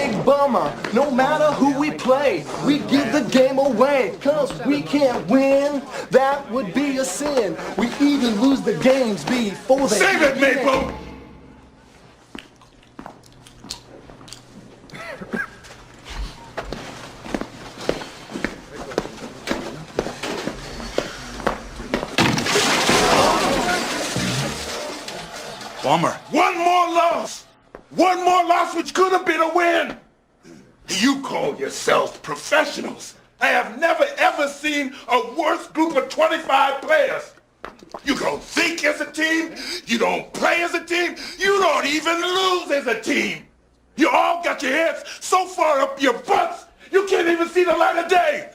big bummer. No matter who we play, we give the game away. Cause we can't win, that would be a sin. We even lose the games before they Save it, Maple! Bummer. One more loss! One more loss which could have been a win! You call yourselves professionals. I have never ever seen a worse group of 25 players. You don't think as a team, you don't play as a team, you don't even lose as a team. You all got your heads so far up your butts, you can't even see the light of day.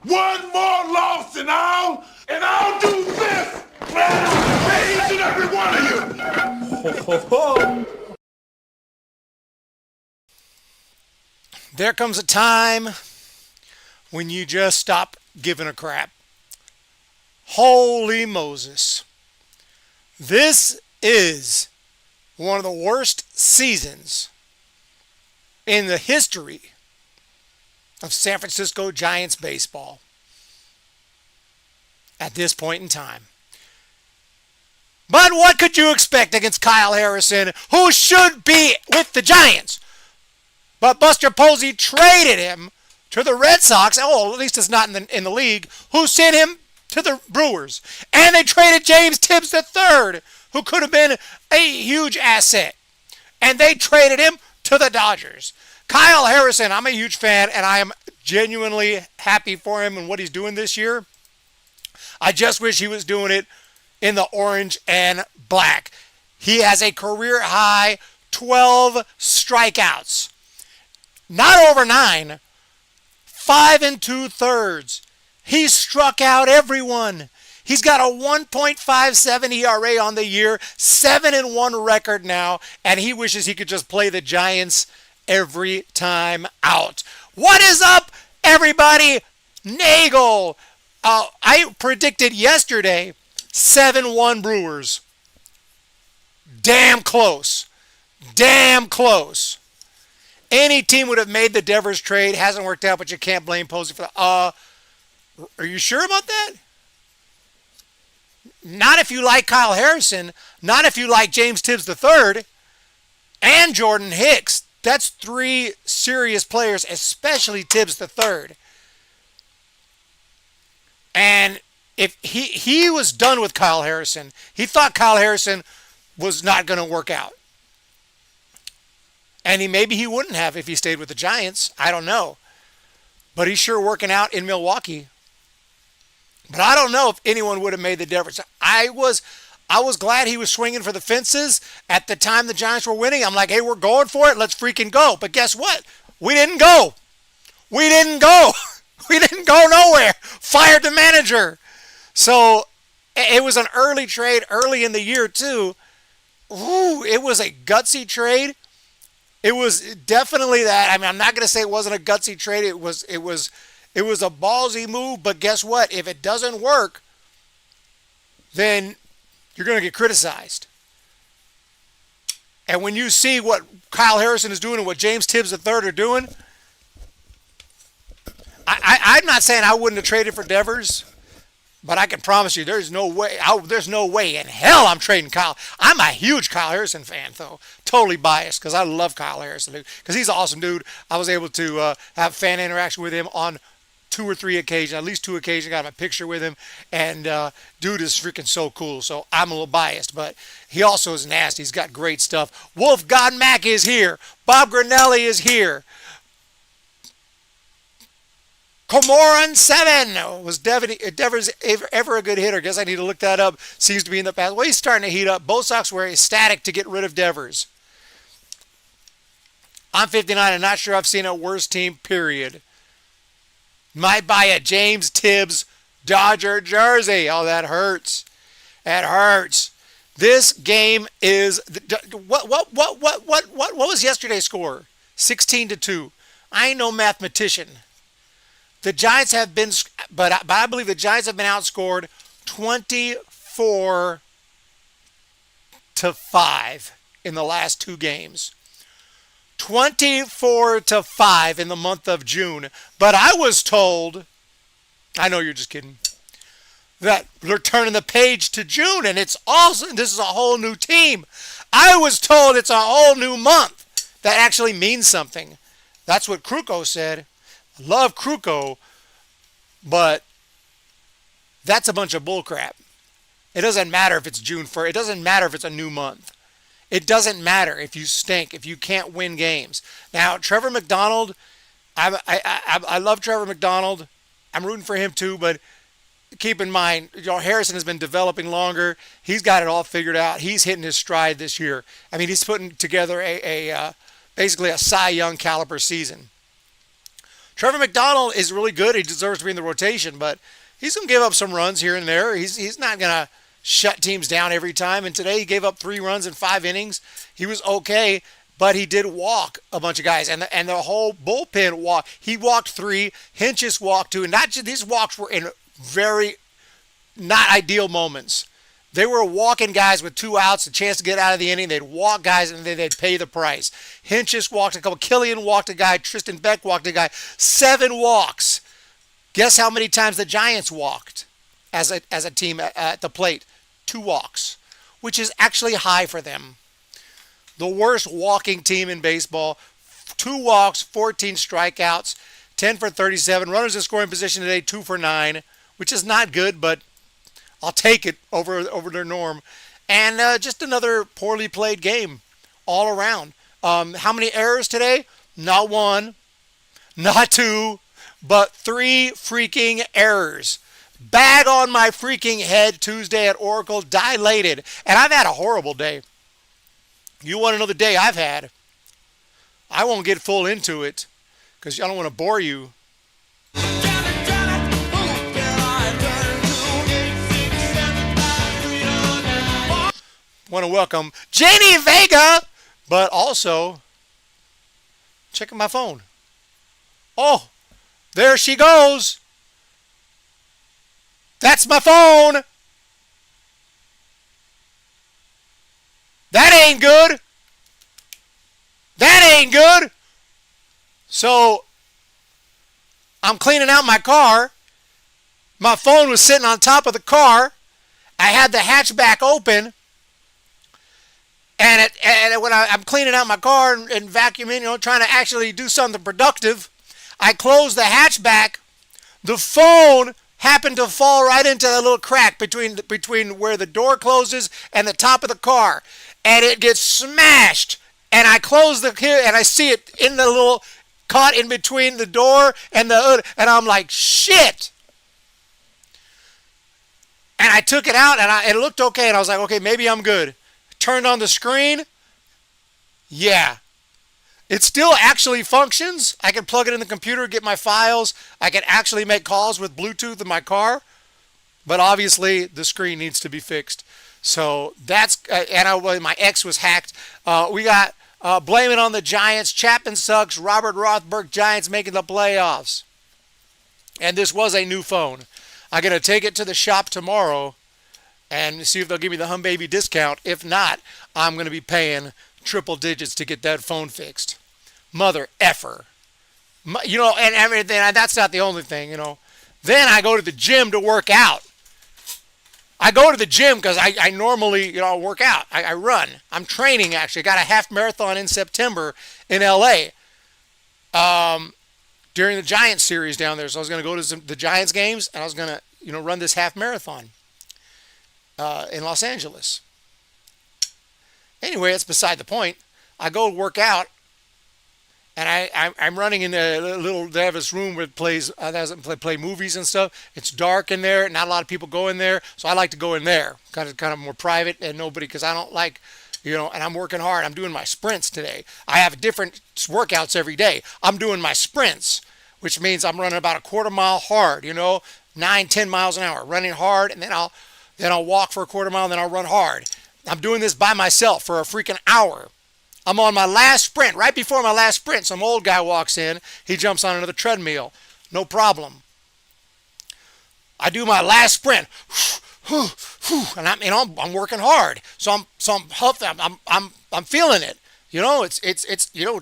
One more loss and I'll do this! Each and every one of you! Ho, ho, ho. There comes a time when you just stop giving a crap. Holy Moses. This is one of the worst seasons in the history of San Francisco Giants baseball at this point in time. But what could you expect against Kyle Harrison, who should be with the Giants? But Buster Posey traded him to the Red Sox. Oh, at least it's not in the league. Who sent him to the Brewers? And they traded James Tibbs III, who could have been a huge asset. And they traded him to the Dodgers. Kyle Harrison, I'm a huge fan, and I am genuinely happy for him and what he's doing this year. I just wish he was doing it in the orange and black. He has a career high 12 strikeouts. Not over 9. 5 2/3. He struck out everyone. He's got a 1.57 ERA on the year, 7-1 record now, and he wishes he could just play the Giants every time out. What is up, everybody? Nagel. I predicted yesterday 7-1 Brewers. Damn close. Damn close. Any team would have made the Devers trade. Hasn't worked out, but you can't blame Posey for that. Are you sure about that? Not if you like Kyle Harrison. Not if you like James Tibbs III and Jordan Hicks. That's 3 serious players, especially Tibbs III. And if he was done with Kyle Harrison, he thought Kyle Harrison was not going to work out. And maybe he wouldn't have if he stayed with the Giants. I don't know. But he's sure working out in Milwaukee. But I don't know if anyone would have made the difference. I was glad he was swinging for the fences at the time the Giants were winning. I'm like, hey, we're going for it. Let's freaking go. But guess what? We didn't go. We didn't go. We didn't go nowhere. Fired the manager. So it was an early trade early in the year, too. Ooh, it was a gutsy trade. It was definitely that. I mean, I'm not going to say it wasn't a gutsy trade. It was a ballsy move. But guess what? If it doesn't work, then you're going to get criticized. And when you see what Kyle Harrison is doing and what James Tibbs III are doing, I'm not saying I wouldn't have traded for Devers. But I can promise you, there's no way in hell I'm trading Kyle. I'm a huge Kyle Harrison fan, though. Totally biased because I love Kyle Harrison, because he's an awesome dude. I was able to have fan interaction with him on 2 or 3 occasions, at least 2 occasions. Got a picture with him, and dude is freaking so cool. So I'm a little biased, but he also is nasty. He's got great stuff. Wolf God Mac is here. Bob Granelli is here. Comoran 7. Was Devers ever a good hitter? Guess I need to look that up. Seems to be in the past. Well, he's starting to heat up. Both Sox were ecstatic to get rid of Devers. I'm 59 and not sure I've seen a worse team, period. Might buy a James Tibbs Dodger jersey. Oh, that hurts. That hurts. This game is what was yesterday's score? 16-2. I ain't no mathematician. The Giants have been, but I believe the Giants have been outscored 24-5 in the last 2 games. 24-5 in the month of June. But I was told, I know you're just kidding, that they're turning the page to June and it's awesome. This is a whole new team. I was told it's a whole new month. That actually means something. That's what Kruko said. I love Kruko, but that's a bunch of bullcrap. It doesn't matter if it's June 1st. It doesn't matter if it's a new month. It doesn't matter if you stink, if you can't win games. Now, Trevor McDonald, I love Trevor McDonald. I'm rooting for him too, but keep in mind, Harrison has been developing longer. He's got it all figured out. He's hitting his stride this year. I mean, he's putting together basically a Cy Young caliber season. Trevor McDonald is really good. He deserves to be in the rotation, but he's going to give up some runs here and there. He's not going to shut teams down every time. And today he gave up 3 runs in 5 innings. He was okay, but he did walk a bunch of guys. And the whole bullpen walk. He walked 3. Hinchis walked 2. And not just, these walks were in very not ideal moments. They were walking guys with 2 outs, a chance to get out of the inning. They'd walk guys and then they'd pay the price. Hinchis walked a couple. Killian walked a guy. Tristan Beck walked a guy. 7 walks. Guess how many times the Giants walked as a team at the plate? 2 walks, which is actually high for them. The worst walking team in baseball. 2 walks, 14 strikeouts, 10 for 37. Runners in scoring position today, 2 for 9, which is not good, but I'll take it over their norm. And just another poorly played game all around. How many errors today? Not 1, not 2, but 3 freaking errors. Bag on my freaking head Tuesday at Oracle, dilated. And I've had a horrible day. You want to know the day I've had? I won't get full into it because I don't want to bore you. Want to welcome Janie Vega, but also checking my phone. Oh, there she goes. That's my phone. That ain't good. That ain't good. So I'm cleaning out my car. My phone was sitting on top of the car. I had the hatchback open. And when I'm cleaning out my car and vacuuming, trying to actually do something productive, I closed the hatchback. The phone happened to fall right into that little crack between where the door closes and the top of the car. And it gets smashed. And I close the here and I see it in the little caught in between the door and the hood. And I'm like, shit. And I took it out and it looked okay. And I was like, okay, maybe I'm good. Turned on the screen. Yeah. It still actually functions. I can plug it in the computer, get my files. I can actually make calls with Bluetooth in my car. But obviously, the screen needs to be fixed. So that's, my ex was hacked. We got blame it on the Giants. Chapman sucks. Robert Rothberg, Giants making the playoffs. And this was a new phone. I'm going to take it to the shop tomorrow and see if they'll give me the Hum Baby discount. If not, I'm going to be paying triple digits to get that phone fixed. Mother effer. And everything. That's not the only thing, Then I go to the gym to work out. I go to the gym because I normally, work out. I run. I'm training, actually. I got a half marathon in September in L.A. During the Giants series down there. So I was going to go to the Giants games, and I was going to, run this half marathon in Los Angeles. Anyway, it's beside the point. I go work out, and I'm running in a little, they have this room where it plays, play movies and stuff. It's dark in there. Not a lot of people go in there. So I like to go in there, kind of more private and nobody, because I don't like, and I'm working hard. I'm doing my sprints today. I have different workouts every day. I'm doing my sprints, which means I'm running about a quarter mile hard, 9-10 miles an hour, running hard, and then I'll walk for a quarter mile, and then I'll run hard. I'm doing this by myself for a freaking hour. I'm on my last sprint. Right before my last sprint, some old guy walks in. He jumps on another treadmill. No problem. I do my last sprint. And I'm working hard. So I'm huffing. I'm feeling it. You know, it's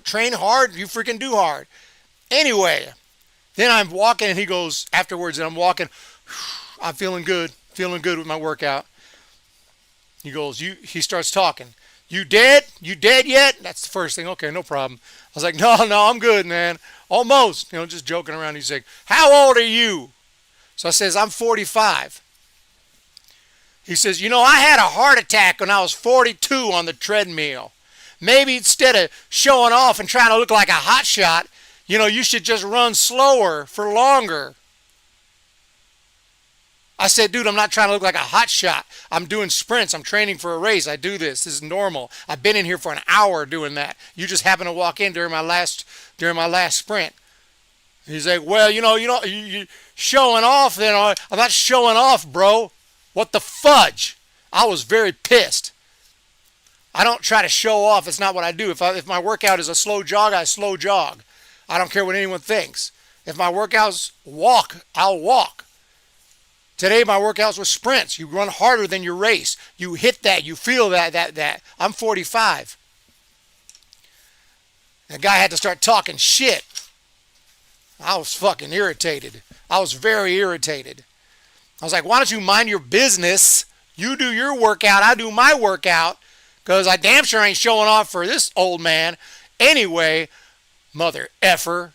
train hard, you freaking do hard. Anyway, then I'm walking, and he goes afterwards, and I'm walking. I'm feeling good with my workout. He goes, he starts talking. You dead? You dead yet? That's the first thing. Okay, no problem. I was like, no, I'm good, man. Almost. Just joking around. He's like, how old are you? So I says, I'm 45. He says, I had a heart attack when I was 42 on the treadmill. Maybe instead of showing off and trying to look like a hot shot, you should just run slower for longer. I said, dude, I'm not trying to look like a hot shot. I'm doing sprints. I'm training for a race. I do this. This is normal. I've been in here for an hour doing that. You just happened to walk in during my last sprint. He's like, well, you showing off then. I'm not showing off, bro. What the fudge? I was very pissed. I don't try to show off. It's not what I do. If my workout is a slow jog, I slow jog. I don't care what anyone thinks. If my workout's walk, I'll walk. Today, my workouts were sprints. You run harder than your race. You hit that. You feel that. I'm 45. The guy had to start talking shit. I was fucking irritated. I was very irritated. I was like, why don't you mind your business? You do your workout. I do my workout. Because I damn sure ain't showing off for this old man. Anyway, mother effer.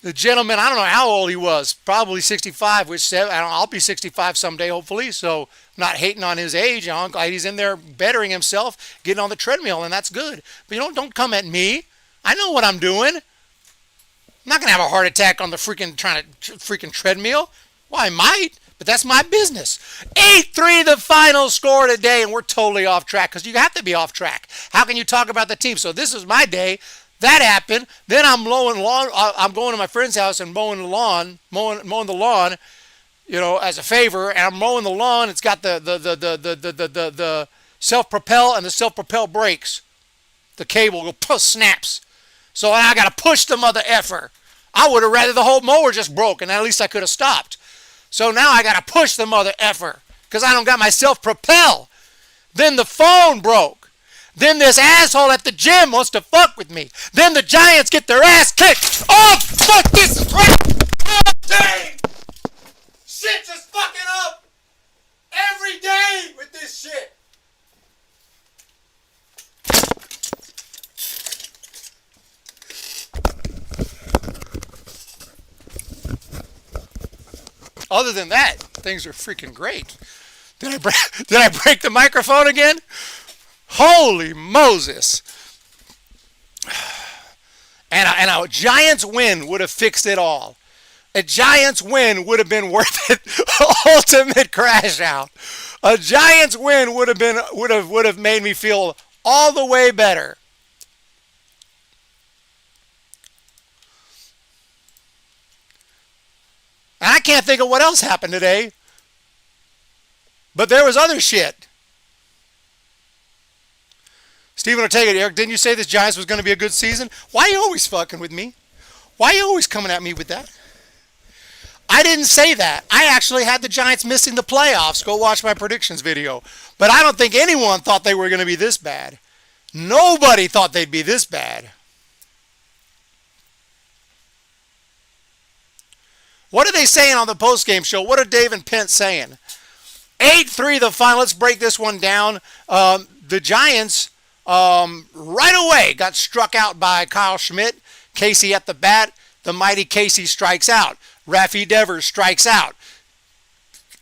The gentleman, I don't know how old he was, probably 65, which I'll be 65 someday, hopefully, so not hating on his age. I'm glad he's in there bettering himself, getting on the treadmill, and that's good. But don't come at me. I know what I'm doing. I'm not going to have a heart attack on the freaking treadmill. Well, I might, but that's my business. 8-3 the final score today, and we're totally off track, because you have to be off track. How can you talk about the team? So this is my day. That happened. Then I'm mowing lawn. I'm going to my friend's house and mowing the lawn, as a favor. And I'm mowing the lawn. It's got the self-propel and the self-propel brakes. The cable snaps. So I got to push the mother effer. I would have rather the whole mower just broke, and at least I could have stopped. So now I got to push the mother effer because I don't got my self-propel. Then the phone broke. Then this asshole at the gym wants to fuck with me. Then the Giants get their ass kicked. Oh, fuck this crap. Oh, dang. Shit just fucking up every day with this shit. Other than that, things are freaking great. Did I break the microphone again? Holy Moses. And a Giants win would have fixed it all. A Giants win would have been worth it. Ultimate crash out. A Giants win would have made me feel all the way better. And I can't think of what else happened today. But there was other shit. Stephen Ortega, Eric, didn't you say this Giants was going to be a good season? Why are you always fucking with me? Why are you always coming at me with that? I didn't say that. I actually had the Giants missing the playoffs. Go watch my predictions video. But I don't think anyone thought they were going to be this bad. Nobody thought they'd be this bad. What are they saying on the postgame show? What are Dave and Pence saying? 8-3 the final. Let's break this one down. The Giants right away got struck out by Kyle Schmidt. Casey at the bat. The mighty Casey strikes out. Rafi Devers strikes out.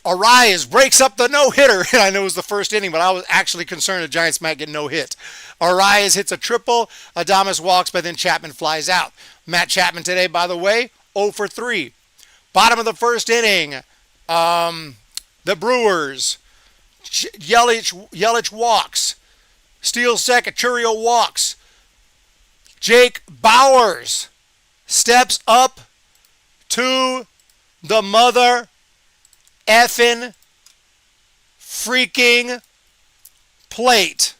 Arias breaks up the no-hitter. I know it was the first inning, but I was actually concerned the Giants might get no-hit. Arias hits a triple. Adames walks, but then Chapman flies out. Matt Chapman today, by the way, 0 for 3. Bottom of the first inning, the Brewers. Yelich walks. Steele second. Churio walks. Jake Bowers steps up to the mother effing freaking plate.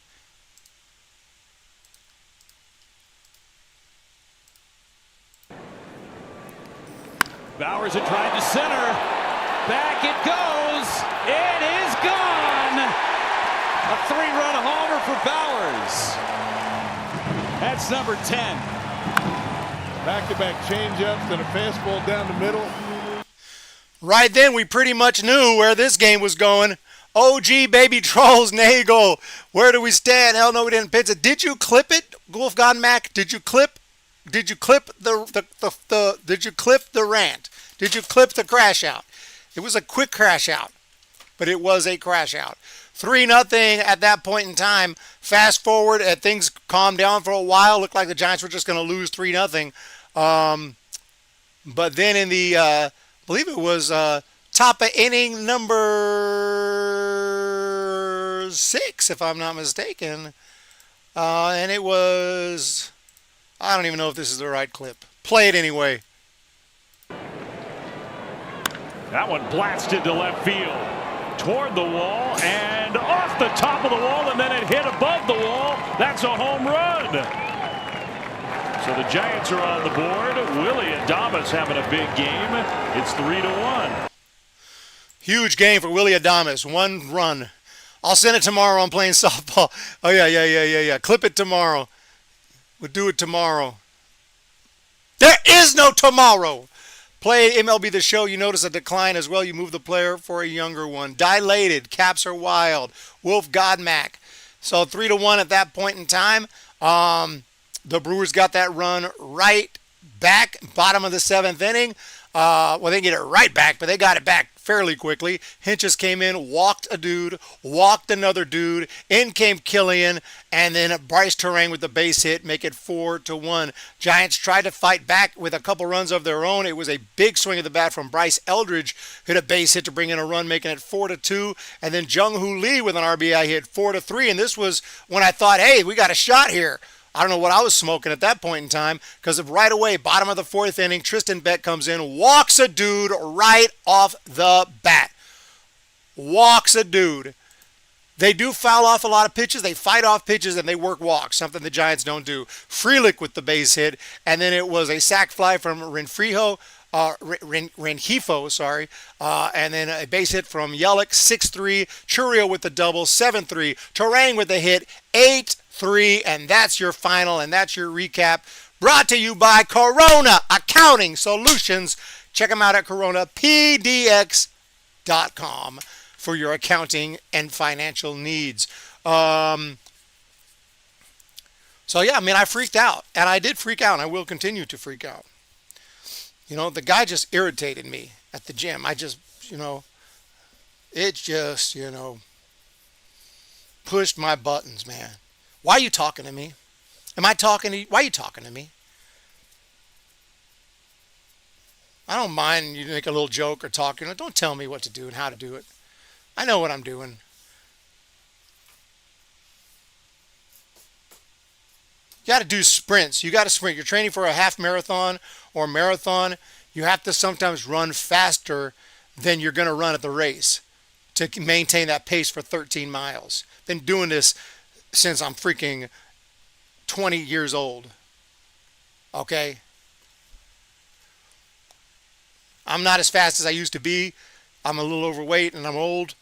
Bowers had tried to center. Back it goes. It is gone. A 3-run homer for Bowers. That's number 10. Back-to-back changeups and a fastball down the middle. Right then, we pretty much knew where this game was going. OG baby Trolls Nagel. Where do we stand? Hell no, we didn't pitch it. Did you clip it, Wolf God Mac? Did you clip the rant? Did you clip the crash out? It was a quick crash out, but it was a crash out. 3-0 at that point in time. Fast forward, things calmed down for a while. Looked like the Giants were just going to lose 3-0. But then in the, I believe it was top of inning number 6, if I'm not mistaken. And it was, I don't even know if this is the right clip. Play it anyway. That one blasted to left field. Toward the wall and off the top of the wall, and then it hit above the wall. That's a home run. So the Giants are on the board. Willie Adames having a big game. It's 3-1. Huge game for Willie Adames. 1 run. I'll send it tomorrow. I'm playing softball. Oh, yeah. Clip it tomorrow. We'll do it tomorrow. There is no tomorrow. Play MLB The Show. You notice a decline as well. You move the player for a younger one. Dilated. Caps are wild. Wolf Godmack. So 3-1 at that point in time. The Brewers got that run right back. Bottom of the 7th inning. Well, they didn't get it right back, but they got it back fairly quickly. Hinches came in, walked a dude, walked another dude. In came Killian, and then Bryce Terang with the base hit, make it 4-1. Giants tried to fight back with a couple runs of their own. It was a big swing of the bat from Bryce Eldridge, hit a base hit to bring in a run, making it 4-2. And then Jung-Hoo Lee with an RBI hit, 4-3. And this was when I thought, hey, we got a shot here. I don't know what I was smoking at that point in time, because right away, bottom of the 4th inning, Tristan Beck comes in, walks a dude right off the bat. Walks a dude. They do foul off a lot of pitches. They fight off pitches, and they work walks, something the Giants don't do. Frelick with the base hit, and then it was a sac fly from Rengifo, and then a base hit from Yelich, 6-3. Churio with the double, 7-3. Terang with the hit, 8-3, and that's your final, and that's your recap. Brought to you by Corona Accounting Solutions. Check them out at coronapdx.com for your accounting and financial needs. So, yeah, I mean, I freaked out, and I did freak out, and I will continue to freak out. You know, the guy just irritated me at the gym. I just, it just, pushed my buttons, man. Why are you talking to me? Am I talking to you? Why are you talking to me? I don't mind you make a little joke or talk. Don't tell me what to do and how to do it. I know what I'm doing. You got to do sprints. You got to sprint. You're training for a half marathon or marathon. You have to sometimes run faster than you're going to run at the race to maintain that pace for 13 miles. Been doing this since I'm freaking 20 years old. Okay? I'm not as fast as I used to be. I'm a little overweight and I'm old,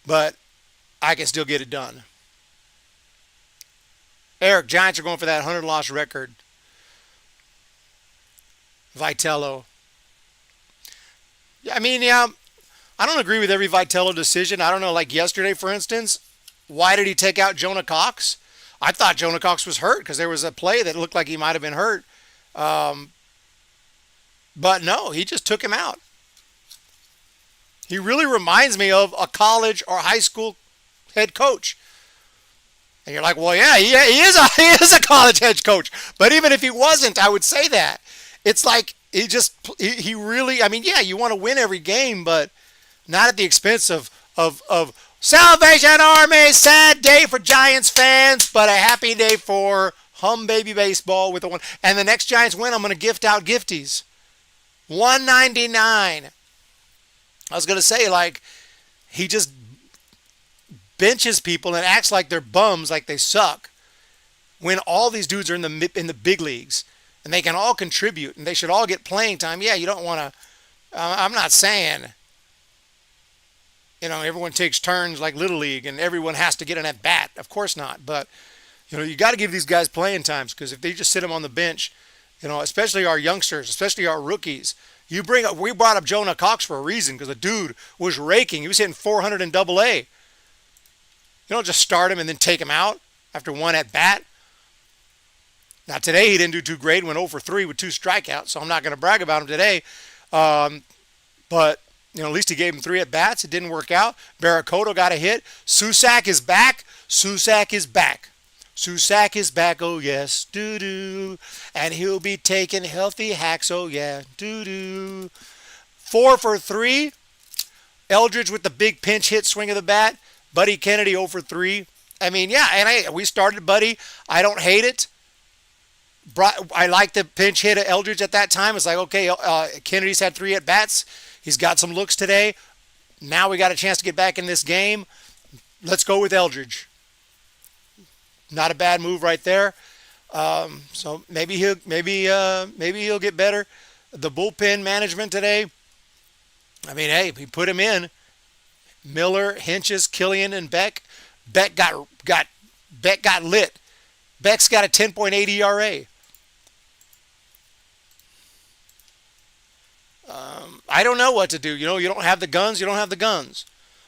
but I can still get it done. Eric, Giants are going for that 100-loss record. Vitello. Yeah, I mean, I don't agree with every Vitello decision. I don't know, like yesterday, for instance, why did he take out Jonah Cox? I thought Jonah Cox was hurt because there was a play that looked like he might have been hurt. But no, he just took him out. He really reminds me of a college or high school head coach. And you're like, well, yeah, he is a college head coach. But even if he wasn't, I would say that. It's like he really, I mean, yeah, you want to win every game, but not at the expense of Salvation Army. Sad day for Giants fans, but a happy day for Hum Baby Baseball with the one. And the next Giants win, I'm going to gift out gifties. $199. I was going to say, like, he just benches people and acts like they're bums, like they suck, when all these dudes are in the big leagues and they can all contribute and they should all get playing time. Yeah, you don't want to. I'm not saying everyone takes turns like Little League and everyone has to get an at bat. Of course not. But, you got to give these guys playing times because if they just sit them on the bench, especially our youngsters, especially our rookies, we brought up Jonah Cox for a reason because the dude was raking. He was hitting 400 in Double-A. You don't just start him and then take him out after one at bat. Now today he didn't do too great. Went 0 for 3 with 2 strikeouts, so I'm not going to brag about him today. But at least he gave him 3 at bats. It didn't work out. Barracoto got a hit. Susac is back. Susac is back. Susac is back, oh yes, doo-doo. And he'll be taking healthy hacks, oh yeah, doo-doo. 4 for 3. Eldridge with the big pinch hit swing of the bat. Buddy Kennedy 0 for 3. I mean, yeah, and we started Buddy. I don't hate it. I like the pinch hit of Eldridge at that time. It's like, okay, Kennedy's had 3 at-bats. He's got some looks today. Now we got a chance to get back in this game. Let's go with Eldridge. Not a bad move right there. So maybe he'll get better. The bullpen management today. I mean, hey, we put him in. Miller, Hinches, Killian, and Beck. Beck got lit. Beck's got a 10.8 ERA. I don't know what to do. You don't have the guns. You don't have the guns.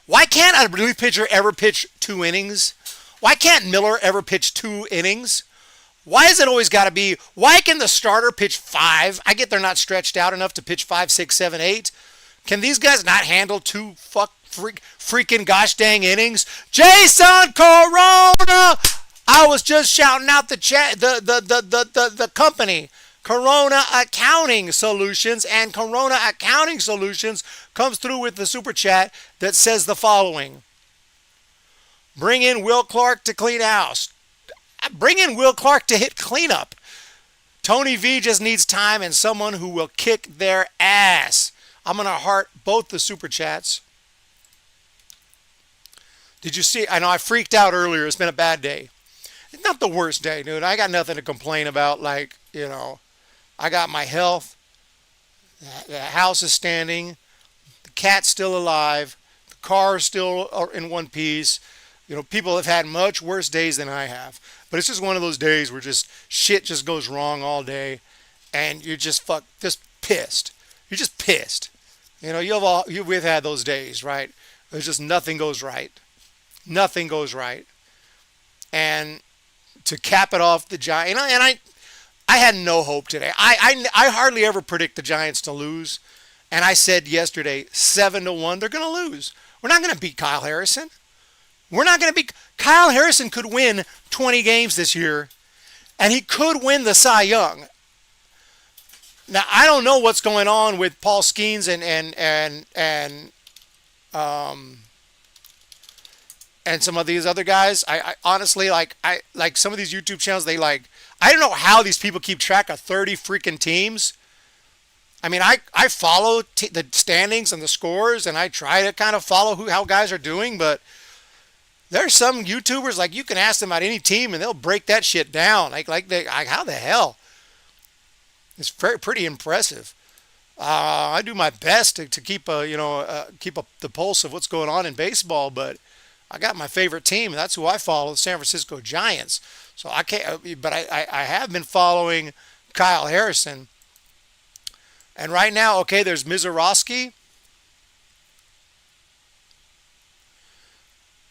Why can't a relief pitcher ever pitch 2 innings? Why can't Miller ever pitch 2 innings? Why is it always got to be? Why can the starter pitch 5? I get they're not stretched out enough to pitch 5, 6, 7, 8. Can these guys not handle 2 freaking gosh dang innings? Jason Corona! I was just shouting out the company. Corona Accounting Solutions, and Corona Accounting Solutions comes through with the super chat that says the following. Bring in Will Clark to clean house. Bring in Will Clark to hit cleanup. Tony V just needs time and someone who will kick their ass. I'm going to heart both the super chats. Did you see? I know I freaked out earlier. It's been a bad day. It's not the worst day, dude. I got nothing to complain about. I got my health. The house is standing. The cat's still alive. The car is still in one piece. People have had much worse days than I have. But it's just one of those days where just shit just goes wrong all day. And you're just pissed. You're just pissed. We've had those days, right? There's just nothing goes right. Nothing goes right. And to cap it off, the Giants, and I had no hope today. I hardly ever predict the Giants to lose. And I said yesterday, 7-1, they're going to lose. We're not going to beat Kyle Harrison. Kyle Harrison could win 20 games this year, and he could win the Cy Young. Now, I don't know what's going on with Paul Skeens and some of these other guys. I honestly like some of these YouTube channels. I don't know how these people keep track of 30 freaking teams. I mean, I follow the standings and the scores, and I try to kind of follow how guys are doing. But there's some YouTubers you can ask them about any team, and they'll break that shit down. How the hell? It's pretty impressive. I do my best to keep keep up the pulse of what's going on in baseball, but I got my favorite team, and that's who I follow, the San Francisco Giants. So I can't, but I have been following Kyle Harrison. And right now, okay, there's Mizorowski.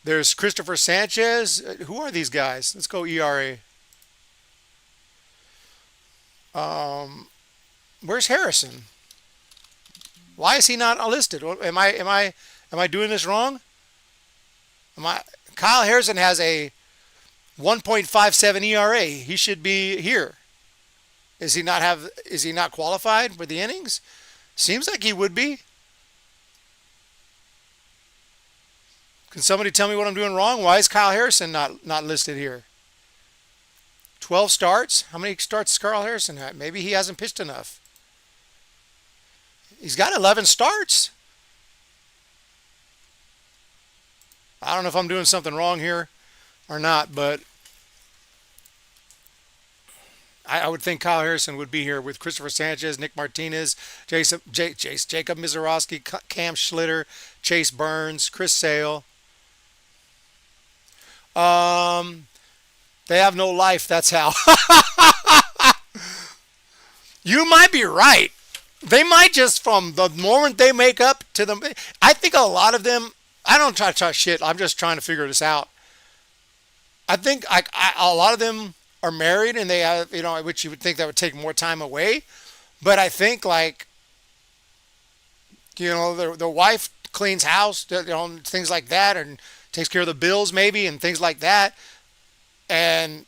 There's Christopher Sanchez. Who are these guys? Let's go ERA. Where's Harrison? Why is he not listed? Am I doing this wrong? Kyle Harrison has a 1.57 ERA. He should be here. Is he not qualified for the innings? Seems like he would be. Can somebody tell me what I'm doing wrong? Why is Kyle Harrison not listed here? 12 starts? How many starts does Kyle Harrison have? Maybe he hasn't pitched enough. He's got 11 starts. I don't know if I'm doing something wrong here or not, but I would think Kyle Harrison would be here with Christopher Sanchez, Nick Martinez, Jacob Mizorowski, Cam Schlitter, Chase Burns, Chris Sale. They have no life, that's how. You might be right. They might just, from the moment they make up to them, I think a lot of them, I don't try to talk shit, I'm just trying to figure this out. I think a lot of them are married and they have, which you would think that would take more time away. But I think, like, the wife cleans house, things like that, and takes care of the bills maybe and things like that. And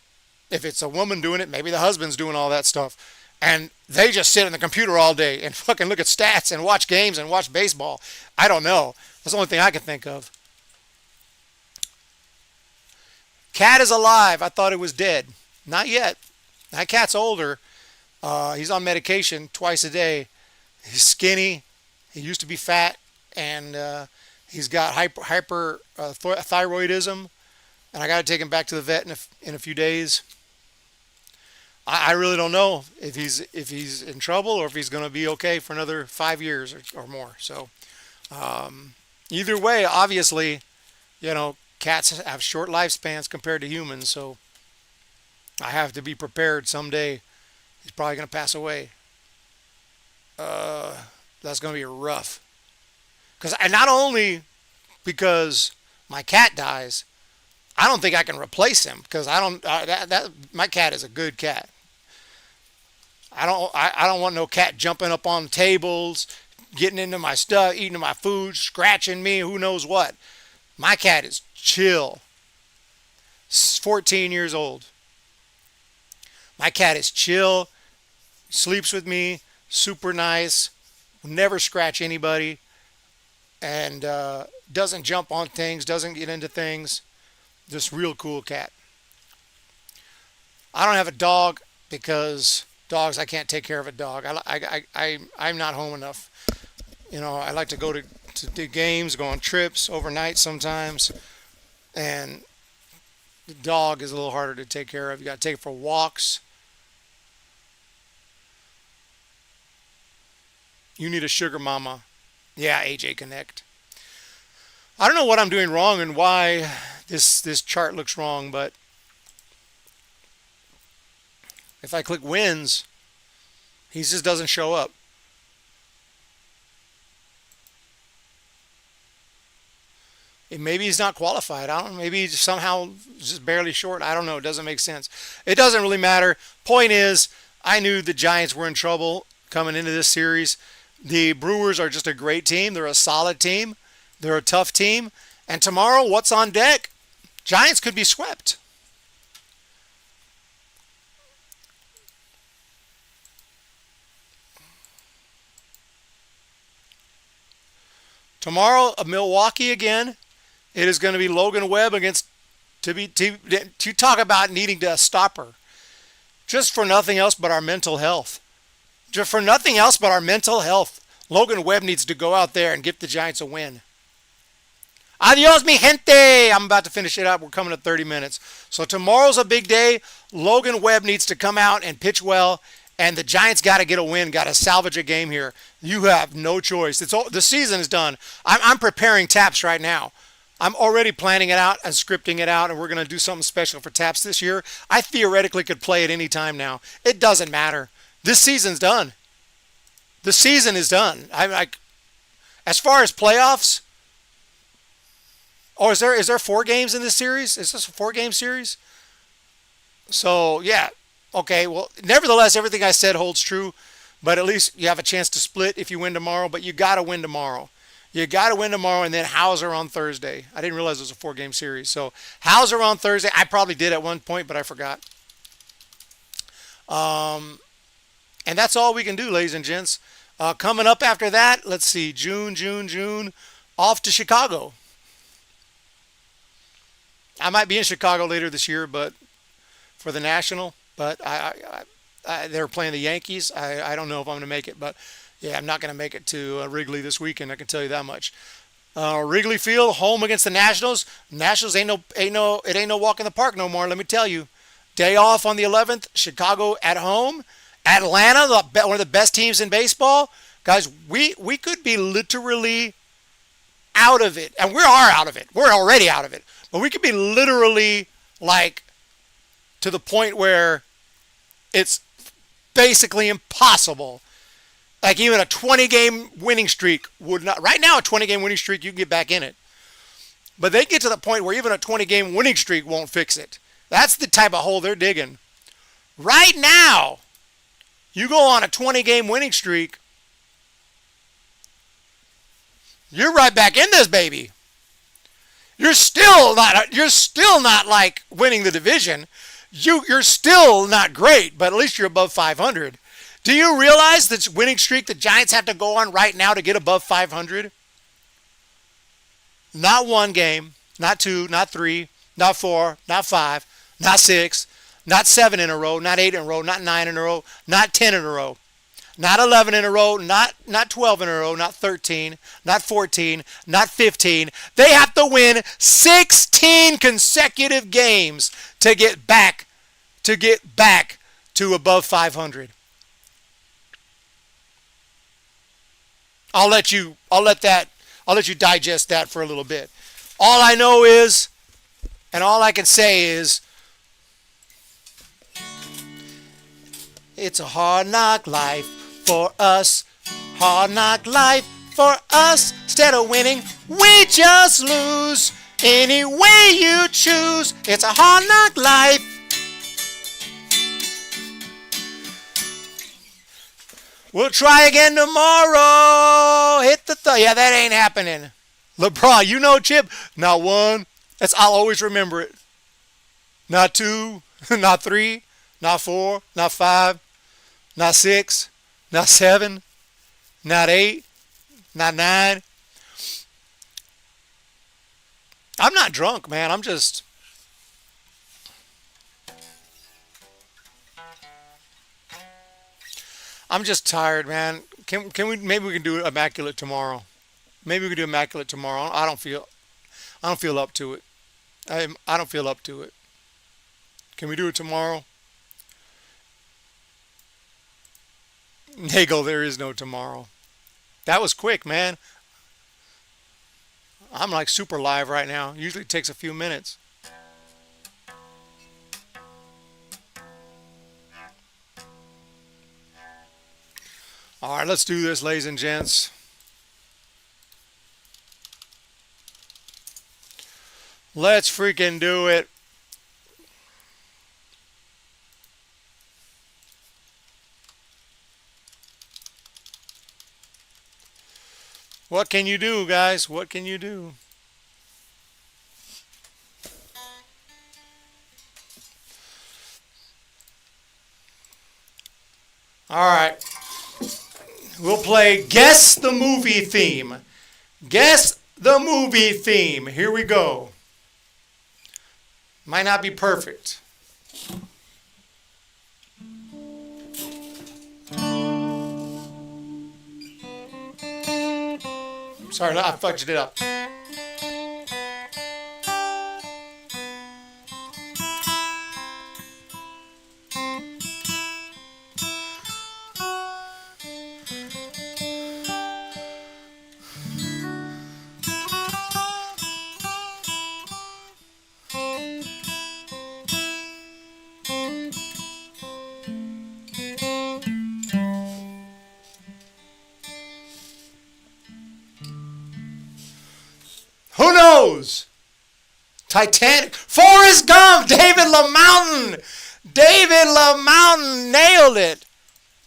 if it's a woman doing it, maybe the husband's doing all that stuff. And they just sit on the computer all day and fucking look at stats and watch games and watch baseball. I don't know. That's the only thing I can think of. Cat is alive. I thought it was dead. Not yet. That cat's older. He's on medication twice a day. He's skinny. He used to be fat. And he's got hyperthyroidism. And I got to take him back to the vet in a few days. I really don't know if he's in trouble or if he's going to be okay for another 5 years or more. So either way, obviously, cats have short lifespans compared to humans. So I have to be prepared someday. He's probably going to pass away. That's going to be rough. And not only because my cat dies, I don't think I can replace him because my cat is a good cat. I don't want no cat jumping up on tables, getting into my stuff, eating my food, scratching me, who knows what. My cat is chill. 14 years old. My cat is chill, sleeps with me, super nice, will never scratch anybody, and doesn't jump on things, doesn't get into things. Just real cool cat. I don't have a dog because dogs, I can't take care of a dog. I'm not home enough. I like to go to games, go on trips, overnight sometimes, and the dog is a little harder to take care of. You got to take it for walks. You need a sugar mama. Yeah, AJ Connect. I don't know what I'm doing wrong and why this chart looks wrong, but if I click wins, he just doesn't show up. Maybe he's not qualified. I don't know. Maybe he's somehow just barely short. I don't know. It doesn't make sense. It doesn't really matter. Point is, I knew the Giants were in trouble coming into this series. The Brewers are just a great team. They're a solid team. They're a tough team. And tomorrow, what's on deck? Giants could be swept. Tomorrow, Milwaukee again. It is going to be Logan Webb against to talk about needing to stop her. Just for nothing else but our mental health. Just for nothing else but our mental health. Logan Webb needs to go out there and give the Giants a win. Adios, mi gente. I'm about to finish it up. We're coming to 30 minutes. So tomorrow's a big day. Logan Webb needs to come out and pitch well. And the Giants got to get a win, got to salvage a game here. You have no choice. The season is done. I'm preparing Taps right now. I'm already planning it out and scripting it out, and we're going to do something special for Taps this year. I theoretically could play at any time now. It doesn't matter. This season's done. The season is done. As far as playoffs, is there 4 games in this series? Is this a 4-game series? So, yeah. Okay, well, nevertheless, everything I said holds true, but at least you have a chance to split if you win tomorrow, but you got to win tomorrow. You got to win tomorrow, and then Hauser on Thursday. I didn't realize it was a 4-game series. So Hauser on Thursday. I probably did at one point, but I forgot. And that's all we can do, ladies and gents. Coming up after that, let's see, June, off to Chicago. I might be in Chicago later this year, but for the National. But they're playing the Yankees. I don't know if I'm going to make it, but yeah, I'm not going to make it to Wrigley this weekend. I can tell you that much. Wrigley Field, home against the Nationals. Nationals ain't no walk in the park no more. Let me tell you, Day off on the 11th. Chicago at home. Atlanta, one of the best teams in baseball. Guys, we could be literally out of it. And we are out of it. We're already out of it. But we could be literally like to the point where it's basically impossible. Like even a 20-game winning streak would not. Right now, a 20-game winning streak, you can get back in it. But they get to the point where even a 20-game winning streak won't fix it. That's the type of hole they're digging. Right now, you go on a 20-game winning streak, you're right back in this baby. You're still not like winning the division. You're still not great, but at least you're above 500. Do you realize this winning streak the Giants have to go on right now to get above 500? Not one game, not two, not three, not four, not five, not six, not 7 in a row, not 8 in a row, not 9 in a row, not 10 in a row, not 11 in a row, not 12 in a row, not 13, not 14, not 15. They have to win 16 consecutive games to get back to above 500. I'll let you digest that for a little bit. All I know is, and all I can say is, it's a hard knock life for us. Hard knock life for us. Instead of winning, we just lose. Any way you choose, it's a hard knock life. We'll try again tomorrow. Hit the yeah, that ain't happening. LeBron, you know, Chip, not one. I'll always remember it. Not two, not three, not four, not five, not 6, not 7, not 8, not 9. I'm not drunk, man. I'm just tired, man. Can we maybe we can do immaculate tomorrow? Maybe we can do immaculate tomorrow. I don't feel up to it. I don't feel up to it. Can we do it tomorrow? Nagel, there is no tomorrow. That was quick, man. I'm like super live right now. Usually it takes a few minutes. All right, let's do this, ladies and gents. Let's freaking do it. What can you do, guys? What can you do? All right. We'll play Guess the Movie Theme. Guess the movie theme. Here we go. Might not be perfect. Sorry, I fudged it up. Who knows? Titanic. Forrest Gump. David LaMountain. David LaMountain nailed it.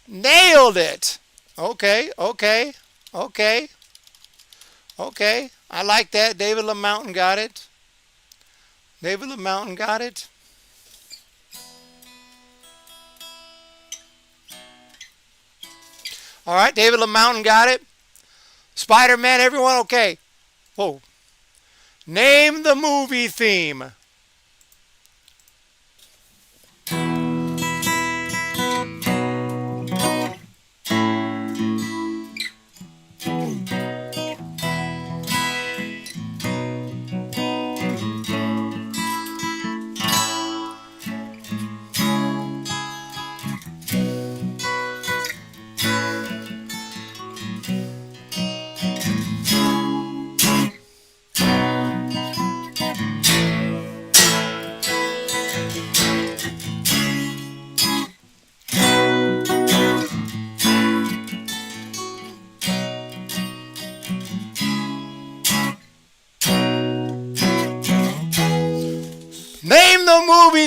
Nailed it. Okay. I like that. David LaMountain got it. David LaMountain got it. All right, David LaMountain got it. Spider-Man, everyone okay? Whoa. Name the movie theme.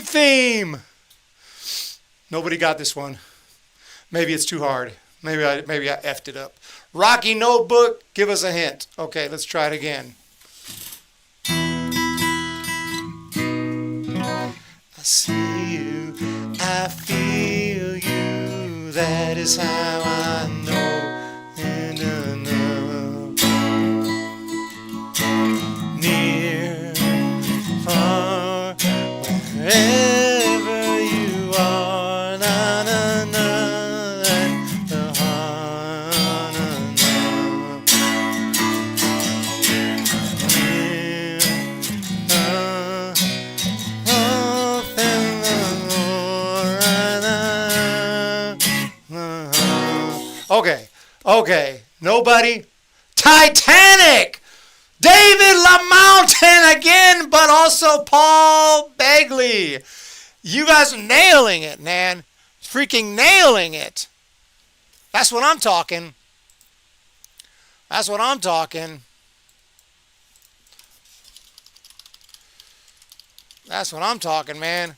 theme. Nobody got this one. Maybe it's too hard. Maybe I effed it up. Rocky Notebook, give us a hint. Okay, let's try it again. I see you, I feel you, that is how I know. Near, far, wherever you are, na na na, na Okay, nobody. Titanic! David LaMountain again, but also Paul Begley. You guys are nailing it, man. Freaking nailing it. That's what I'm talking. That's what I'm talking. That's what I'm talking, man.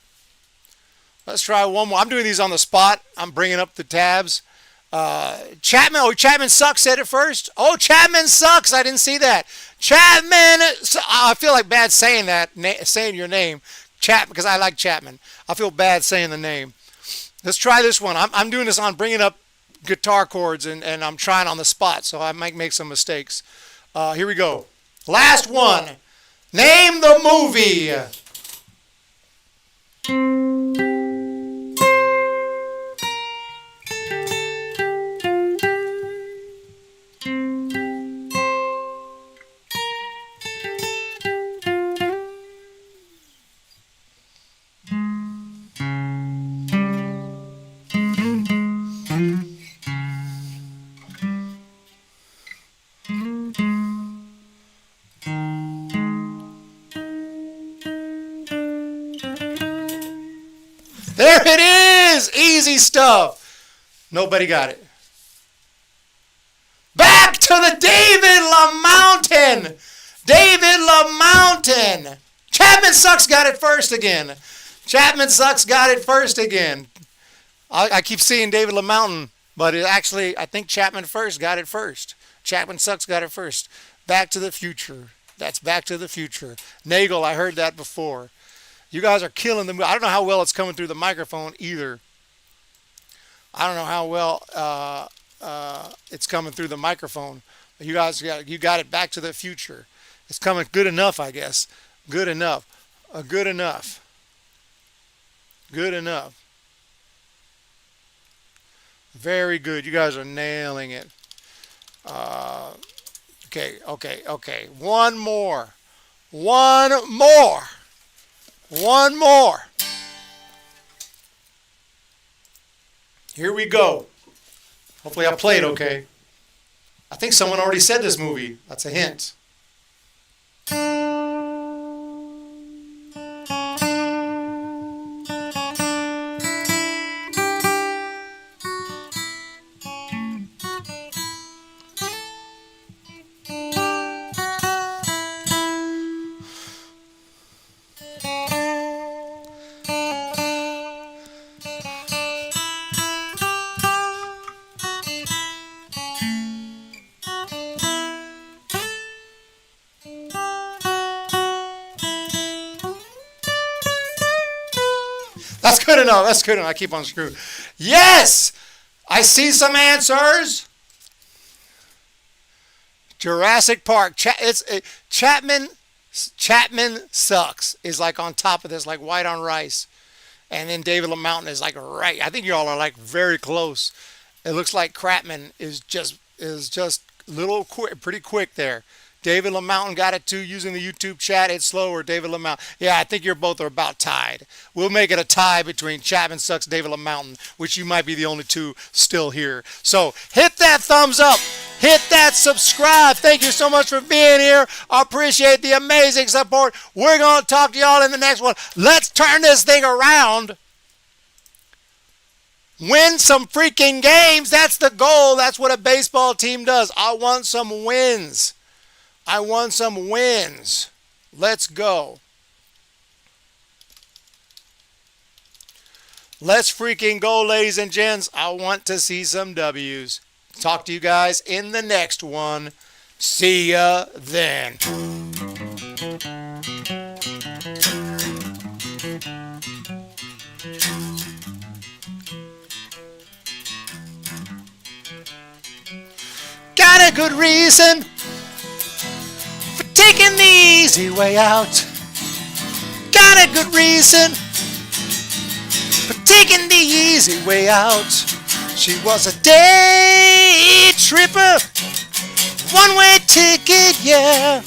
Let's try one more. I'm doing these on the spot. I'm bringing up the tabs. Chapman. Oh, Chapman Sucks said it first. Oh, Chapman Sucks. I didn't see that. Chapman. I feel like bad saying that, saying your name. Chapman, because I like Chapman. I feel bad saying the name. Let's try this one. I'm doing this on bringing up guitar chords, and I'm trying on the spot, so I might make some mistakes. Here we go. Last one. Name the movie. There it is! Easy stuff. Nobody got it. Back to the David LaMountain. David LaMountain. Chapman Sucks got it first again. Chapman Sucks got it first again. I keep seeing David LaMountain, but I think Chapman first got it first. Chapman Sucks got it first. Back to the Future. That's Back to the Future. Nagel, I heard that before. You guys are killing the movie. I don't know how well it's coming through the microphone either. I don't know how well it's coming through the microphone. But you guys got it. Back to the Future. It's coming good enough, I guess. Good enough. Good enough. Good enough. Very good. You guys are nailing it. Okay. One more. Here we go. Hopefully I played okay. I think someone already said this movie. That's a hint. That's good enough. That's good enough. I keep on screwing. Yes! I see some answers. Jurassic Park. Chapman Sucks is like on top of this, like white on rice. And then David LaMountain is like right. I think y'all are like very close. It looks like Chapman is just little quick, pretty quick there. David LaMountain got it too using the YouTube chat. It's slower. David LaMountain. Yeah, I think you're both are about tied. We'll make it a tie between Chapman Sucks, David LaMountain, which you might be the only two still here. So hit that thumbs up. Hit that subscribe. Thank you so much for being here. I appreciate the amazing support. We're going to talk to y'all in the next one. Let's turn this thing around. Win some freaking games. That's the goal. That's what a baseball team does. I want some wins. I want some wins. Let's go. Let's freaking go, ladies and gents. I want to see some W's. Talk to you guys in the next one. See ya then. Got a good reason for taking the easy way out. Got a good reason for taking the easy way out. She was a day tripper, one-way ticket, yeah.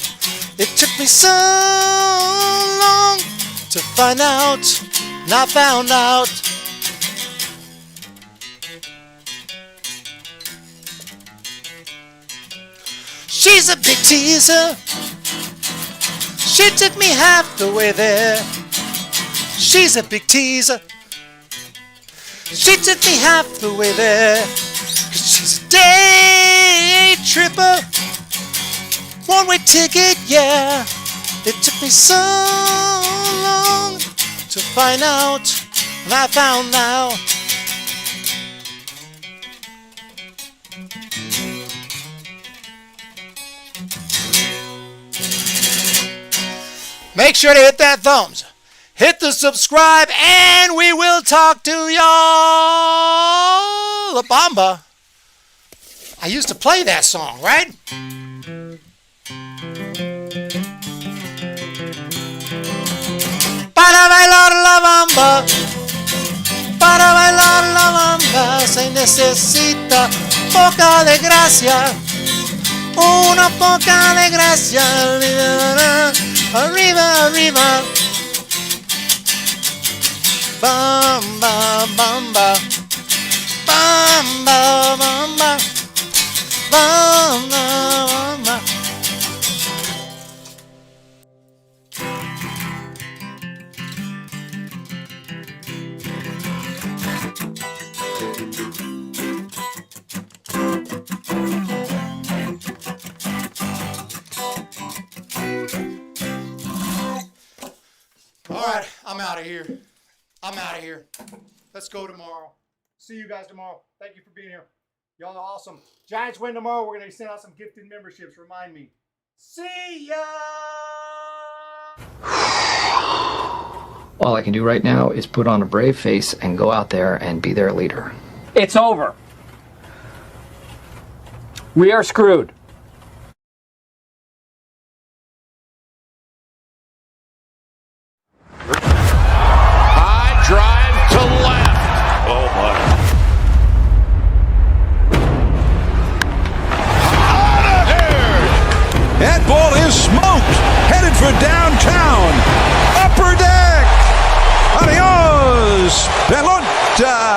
It took me so long to find out, and I found out. She's a big teaser. She took me half the way there. She's a big teaser. She took me half the way there. 'Cause she's a day tripper, one-way ticket, yeah. It took me so long to find out, and I found out. Make sure to hit that thumbs, hit the subscribe, and we will talk to y'all. La Bamba. I used to play that song, right? Para bailar la bamba, para bailar la bamba se necesita poca de gracia, una poca de gracia. Arriba, arriba, bamba, bamba, bamba, bamba, bamba, bamba. All right, I'm out of here. Let's go tomorrow. See you guys tomorrow. Thank you for being here. Y'all are awesome. Giants win tomorrow. We're going to send out some gifted memberships. Remind me. See ya! All I can do right now is put on a brave face and go out there and be their leader. It's over. We are screwed. That ball is smoked, headed for downtown. Upper deck. Adios, pelota.